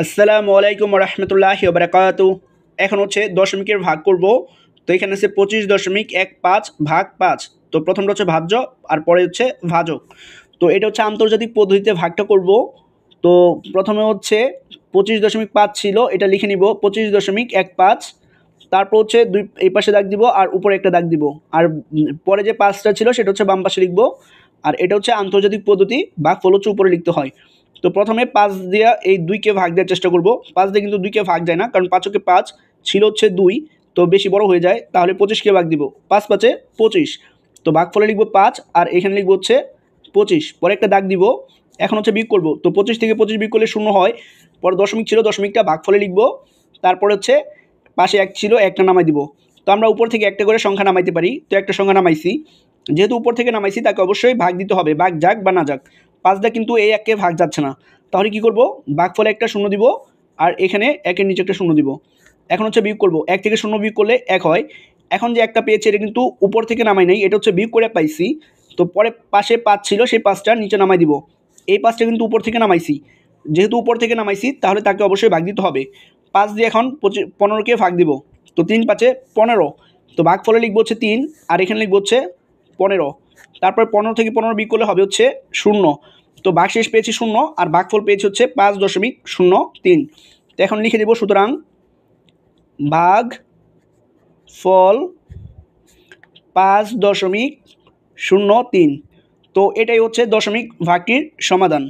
আসসালামু আলাইকুম রহমতুল্লাহি বারাকাতু। এখন হচ্ছে দশমিকের ভাগ করব। তো এখানে আছে 25.15 ভাগ 5। তো প্রথমটা হচ্ছে ভাজ্য আর পরে হচ্ছে ভাজক। তো এটা হচ্ছে আন্তর্জাতিক পদ্ধতিতে ভাগটা করব। তো প্রথমে হচ্ছে 25.5 ছিল, এটা লিখে নিব 25.15। তারপর হচ্ছে দুই এই পাশে দাগ দিব আর উপরে একটা দাগ দিব। আর পরে যে 5টা ছিল সেটা হচ্ছে বাম পাশে লিখব। আর এটা হচ্ছে আন্তর্জাতিক পদ্ধতি, ভাগফল হচ্ছে উপরে লিখতে হয়। তো প্রথমে 5 দিয়ে এই 2কে ভাগ দেওয়ার চেষ্টা করব। 5 দিয়ে কিন্তু 2কে ভাগ যায় না, কারণ 5 5 ছিল হচ্ছে 2, তো বেশি বড় হয়ে যায়। তাহলে 25কে ভাগ দিব, 5 5 25। তো ভাগফলে লিখব 5 আর এখানে লিখব হচ্ছে 25, পরে একটা দাগ দিব। এখন হচ্ছে বিয়োগ করব। তো 25 থেকে 25 বিয়োগ করলে 0 হয়। পরে দশমিক ছিল, দশমিকটা ভাগফলে লিখব। তারপরে হচ্ছে পাশে 1 ছিল, একটা নামাই দিব। তো আমরা উপর থেকে একটা করে সংখ্যা নামাইতে পারি, তো একটা সংখ্যা নামাইছি। যেহেতু উপর থেকে নামাইছি তাকে অবশ্যই ভাগ দিতে হবে, ভাগ যাক বা না যাক। 5 দিয়ে কিন্তু এই 1কে ভাগ যাচ্ছে না, তাহলে কি করব, ভাগফলে একটা শূন্য দিব আর এখানে 1-এর নিচে একটা শূন্য দিব। এখন হচ্ছে বিয়োগ করব, 1 থেকে 0 বিয়োগ করলে 1 হয়। এখন যে একটা পেয়েছি এটা কিন্তু উপর থেকে নামাই নাই, এটা হচ্ছে বিয়োগ করে পাইছি। তো পরে পাশে 5 ছিল, সেই 5টা নিচে নামাই দিব। এই 5টা কিন্তু উপর থেকে নামাইছি, যেহেতু উপর থেকে নামাইছি তাহলে তাকে অবশ্যই ভাগ দিতে হবে। 5 দিয়ে এখন 15কে ভাগ দিব। তো 3 5 15। তো ভাগফলে লিখবো হচ্ছে 3 আর এখানে লিখবো হচ্ছে 15। তারপর 15 থেকে 15 বিয়োগ করলে হবে হচ্ছে 0। তো ভাগশেষ পেয়েছি 0 আর ভাগফল পেয়েছি হচ্ছে 5.03। তো এখন লিখে দেব, সুতরাং ভাগ ফল 5.03। তো এটাই হচ্ছে দশমিক ভাগটির সমাধান।